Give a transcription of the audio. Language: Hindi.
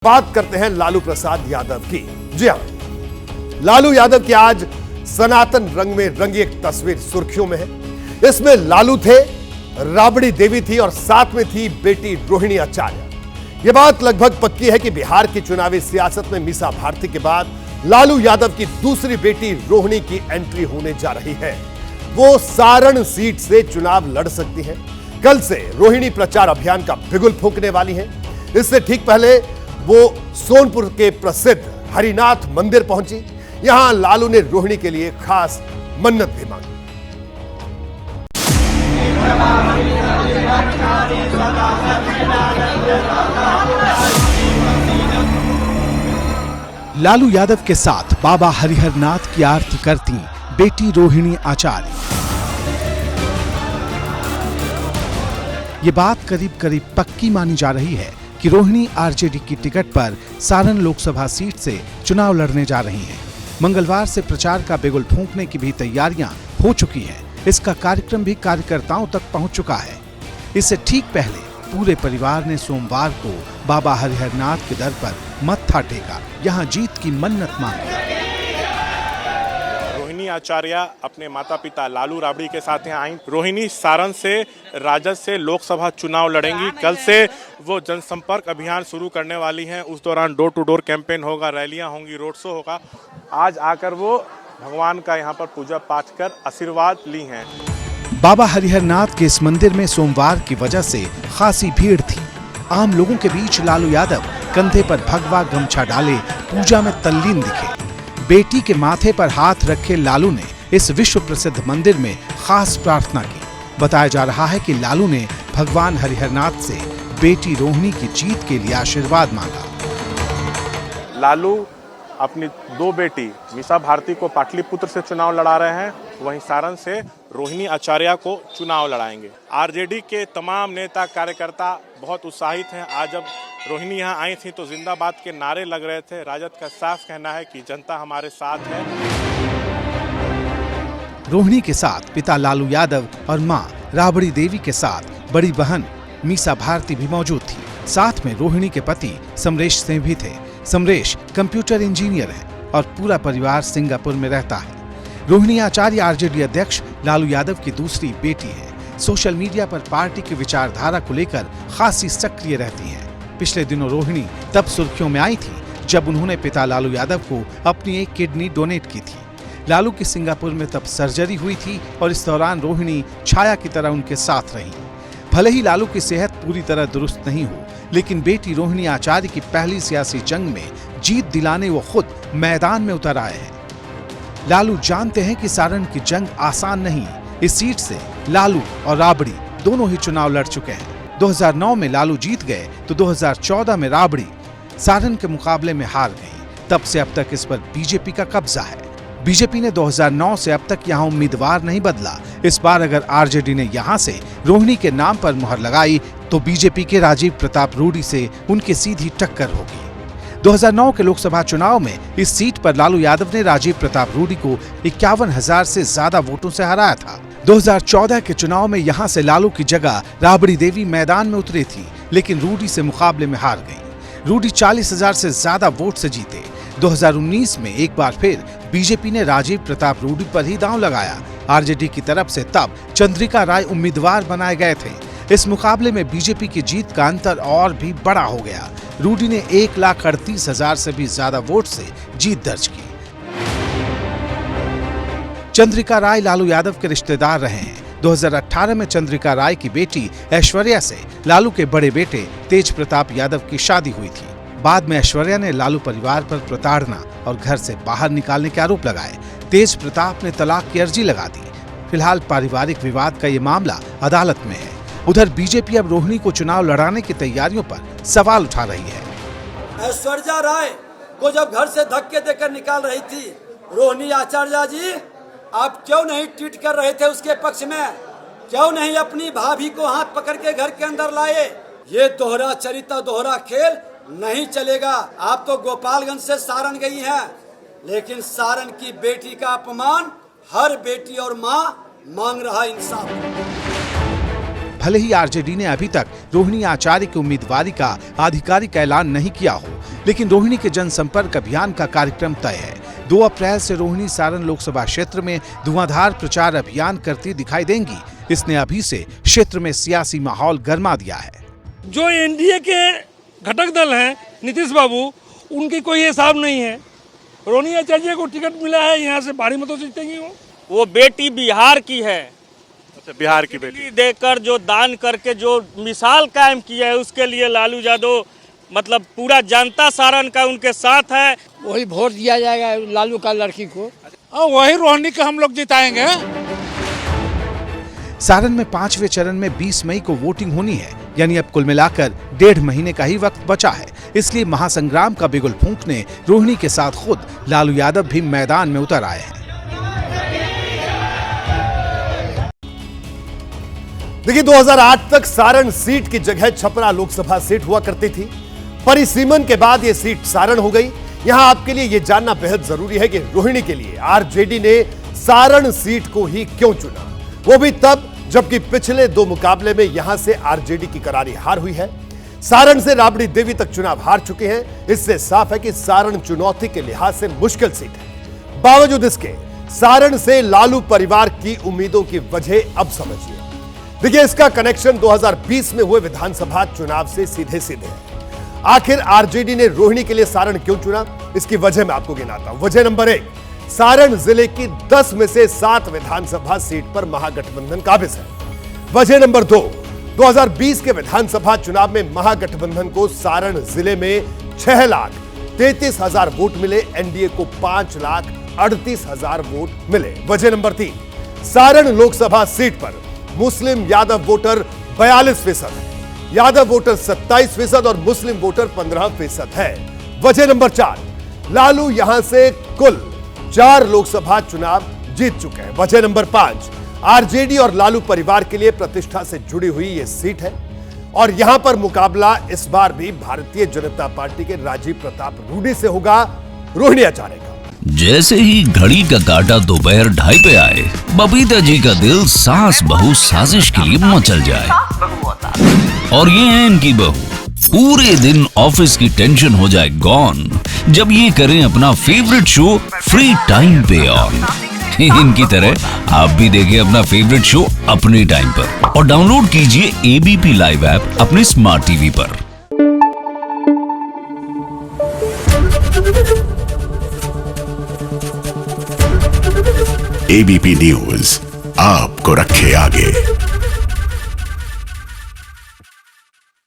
बात करते हैं लालू प्रसाद यादव की। जी हां, लालू यादव की आज सनातन रंग में रंगी एक तस्वीर सुर्खियों में है। इसमें लालू थे, राबड़ी देवी थी और साथ में थी बेटी रोहिणी आचार्य। यह बात लगभग पक्की है कि बिहार की चुनावी सियासत में मीसा भारती के बाद लालू यादव की दूसरी बेटी रोहिणी की एंट्री होने जा रही है। वो सारण सीट से चुनाव लड़ सकती हैं। कल से रोहिणी प्रचार अभियान का बिगुल फूंकने वाली हैं। इससे ठीक पहले वो सोनपुर के प्रसिद्ध हरिनाथ मंदिर पहुंची। यहां लालू ने रोहिणी के लिए खास मन्नत भी मांगी। लालू यादव के साथ बाबा हरिहर नाथ की आरती करती बेटी रोहिणी आचार्य। ये बात करीब करीब पक्की मानी जा रही है कि रोहिणी आरजेडी की टिकट पर सारण लोकसभा सीट से चुनाव लड़ने जा रही हैं। मंगलवार से प्रचार का बिगुल फूंकने की भी तैयारियां हो चुकी हैं। इसका कार्यक्रम भी कार्यकर्ताओं तक पहुंच चुका है। इससे ठीक पहले पूरे परिवार ने सोमवार को बाबा हरिहर नाथ के दर पर मत्था टेका, यहां जीत की मन्नत मांगी। रोहिणी आचार्य अपने माता पिता लालू राबड़ी के साथ यहाँ आई। रोहिणी सारण से राजद से लोकसभा चुनाव लड़ेंगी। कल से वो जनसंपर्क अभियान शुरू करने वाली हैं। उस दौरान डोर टू डोर कैंपेन होगा, रैलियां होंगी, रोड शो होगा। आज आकर वो भगवान का यहाँ पर पूजा पाठ कर आशीर्वाद ली हैं। बाबा हरिहर नाथ के इस मंदिर में सोमवार की वजह से खासी भीड़ थी। आम लोगों के बीच लालू यादव कंधे पर भगवा गमछा डाले पूजा में तल्लीन दिखे। बेटी के माथे पर हाथ रखे लालू ने इस विश्व प्रसिद्ध मंदिर में खास प्रार्थना की। बताया जा रहा है कि लालू ने भगवान हरिहरनाथ से बेटी रोहिणी की जीत के लिए आशीर्वाद मांगा। लालू अपनी दो बेटी मीसा भारती को पाटलिपुत्र से चुनाव लड़ा रहे हैं, वहीं सारण से रोहिणी आचार्य को चुनाव लड़ाएंगे। आरजेडी के तमाम नेता कार्यकर्ता बहुत उत्साहित हैं। आज जब रोहिणी यहाँ आई थी तो जिंदाबाद के नारे लग रहे थे। राजद का साफ कहना है कि जनता हमारे साथ है। रोहिणी के साथ पिता लालू यादव और मां राबड़ी देवी के साथ बड़ी बहन मीसा भारती भी मौजूद थी। साथ में रोहिणी के पति समरेश सिंह भी थे। समरेश कंप्यूटर इंजीनियर है और पूरा परिवार सिंगापुर में रहता है। रोहिणी आचार्य आरजेडी अध्यक्ष लालू यादव की दूसरी बेटी है। सोशल मीडिया पर पार्टी की विचारधारा को लेकर खासी सक्रिय रहती हैं। पिछले दिनों रोहिणी तब सुर्खियों में आई थी जब उन्होंने पिता लालू यादव को अपनी एक किडनी डोनेट की थी। लालू की सिंगापुर में तब सर्जरी हुई थी और इस दौरान रोहिणी छाया की तरह उनके साथ रही। भले ही लालू की सेहत पूरी तरह दुरुस्त नहीं हो, लेकिन बेटी रोहिणी आचार्य की पहली सियासी जंग में जीत दिलाने वो खुद मैदान में उतर आए हैं। लालू जानते हैं कि सारण की जंग आसान नहीं। इस सीट से लालू और राबड़ी दोनों ही चुनाव लड़ चुके हैं। 2009 में लालू जीत गए तो 2014 में राबड़ी सारण के मुकाबले में हार गई। तब से अब तक इस पर बीजेपी का कब्जा है। बीजेपी ने 2009 से अब तक यहाँ उम्मीदवार नहीं बदला। इस बार अगर आरजेडी ने यहाँ से रोहिणी के नाम पर मुहर लगाई तो बीजेपी के राजीव प्रताप रूडी से उनकी सीधी टक्कर होगी। 2009 के लोकसभा चुनाव में इस सीट पर लालू यादव ने राजीव प्रताप रूडी को 51,000 से ज्यादा वोटों से हराया था। 2014 के चुनाव में यहाँ से लालू की जगह राबड़ी देवी मैदान में उतरी थी, लेकिन रूडी से मुकाबले में हार गई। रूडी 40,000 से ज्यादा वोट से जीते। 2019 में एक बार फिर बीजेपी ने राजीव प्रताप रूडी पर ही दांव लगाया। आरजेडी की तरफ से तब चंद्रिका राय उम्मीदवार बनाए गए थे। इस मुकाबले में बीजेपी की जीत का अंतर और भी बड़ा हो गया। रूडी ने 1,38,000 से भी ज्यादा वोट से जीत दर्ज की। चंद्रिका राय लालू यादव के रिश्तेदार रहे हैं। 2018 में चंद्रिका राय की बेटी ऐश्वर्या से लालू के बड़े बेटे तेज प्रताप यादव की शादी हुई थी। बाद में ऐश्वर्या ने लालू परिवार पर प्रताड़ना और घर से बाहर निकालने के आरोप लगाए। तेज प्रताप ने तलाक की अर्जी लगा दी। फिलहाल पारिवारिक विवाद का ये मामला अदालत में है। उधर बीजेपी अब रोहिणी को चुनाव लड़ाने की तैयारियों पर सवाल उठा रही है। ऐश्वर्या राय को जब घर से धक्के देकर निकाल रही थी, रोहिणी आचार्य जी आप क्यों नहीं ट्वीट कर रहे थे उसके पक्ष में? क्यों नहीं अपनी भाभी को हाथ पकड़ के घर के अंदर लाए? ये दोहरा चरित्र, दोहरा खेल नहीं चलेगा। आप तो गोपालगंज से सारण गई हैं, लेकिन सारण की बेटी का अपमान हर बेटी और माँ मांग रहा इंसाफ। भले ही आरजेडी ने अभी तक रोहिणी आचार्य की उम्मीदवारी का आधिकारिक ऐलान नहीं किया हो, लेकिन रोहिणी के जनसंपर्क अभियान का कार्यक्रम तय है। 2 अप्रैल से रोहिणी सारण लोकसभा क्षेत्र में धुआंधार प्रचार अभियान करती दिखाई देंगी। इसने अभी से क्षेत्र में सियासी माहौल गर्मा दिया है। जो एनडीए के घटक दल हैं नीतीश बाबू, उनकी कोई हिसाब नहीं है। रोहिणी आचार्य को टिकट मिला है, यहाँ से भारी मतों से जीतेंगी वो बेटी बिहार की है। अच्छा, बिहार की बेटी देकर जो दान करके जो मिसाल कायम की है, उसके लिए लालू यादव मतलब पूरा जनता सारण का उनके साथ है। वही वोट दिया जाएगा लालू का लड़की को, और वही रोहिणी को हम लोग जिताएंगे। सारण में 5वें चरण में 20 मई को वोटिंग होनी है, यानी अब कुल मिलाकर 1.5 महीने का ही वक्त बचा है। इसलिए महासंग्राम का बिगुल फूंकने रोहिणी के साथ खुद लालू यादव भी मैदान में उतर आए हैं। देखिए, 2008 तक सारण सीट की जगह छपरा लोकसभा सीट हुआ करती थी। परिसीमन के बाद यह सीट सारण हो गई। यहां आपके लिए यह जानना बेहद जरूरी है कि रोहिणी के लिए आरजेडी ने सारण सीट को ही क्यों चुना, वो भी तब जबकि पिछले 2 मुकाबले में यहां से आरजेडी की करारी हार हुई है। सारण से राबड़ी देवी तक चुनाव हार चुके हैं। इससे साफ है कि सारण चुनौती के लिहाज से मुश्किल सीट है। बावजूद इसके सारण से लालू परिवार की उम्मीदों की वजह अब समझिए। देखिए, इसका कनेक्शन 2020 में हुए विधानसभा चुनाव से सीधे सीधे है। आखिर आरजेडी ने रोहिणी के लिए सारण क्यों चुना, इसकी वजह मैं आपको गिनाता हूं। वजह नंबर 1, सारण जिले की 10 में से 7 विधानसभा सीट पर महागठबंधन काबिज है। वजह नंबर 2, 2020 के विधानसभा चुनाव में महागठबंधन को सारण जिले में 6,33,000 वोट मिले, एनडीए को 5,38,000 वोट मिले। वजह नंबर 3, सारण लोकसभा सीट पर मुस्लिम यादव वोटर 42% है, यादव वोटर 27% और मुस्लिम वोटर 15% है। वजह नंबर 4, लालू यहां से कुल 4 लोकसभा चुनाव जीत चुके हैं। वजह नंबर 5, आरजेडी और लालू परिवार के लिए प्रतिष्ठा से जुड़ी हुई यह सीट है और यहां पर मुकाबला इस बार भी भारतीय जनता पार्टी के राजीव प्रताप रूडी से होगा, रोहिणी आचार्य का। जैसे ही घड़ी का काटा दोपहर 2:30 पे आए, बबीता जी का दिल सास बहू साजिश के लिए मचल जाए। और ये है इनकी बहू, पूरे दिन ऑफिस की टेंशन हो जाए गॉन जब ये करें अपना फेवरेट शो फ्री टाइम पे ऑन। इनकी तरह आप भी देखिए अपना फेवरेट शो अपने टाइम पर और डाउनलोड कीजिए एबीपी लाइव ऐप अपने स्मार्ट टीवी पर। एबीपी न्यूज आपको रखे आगे।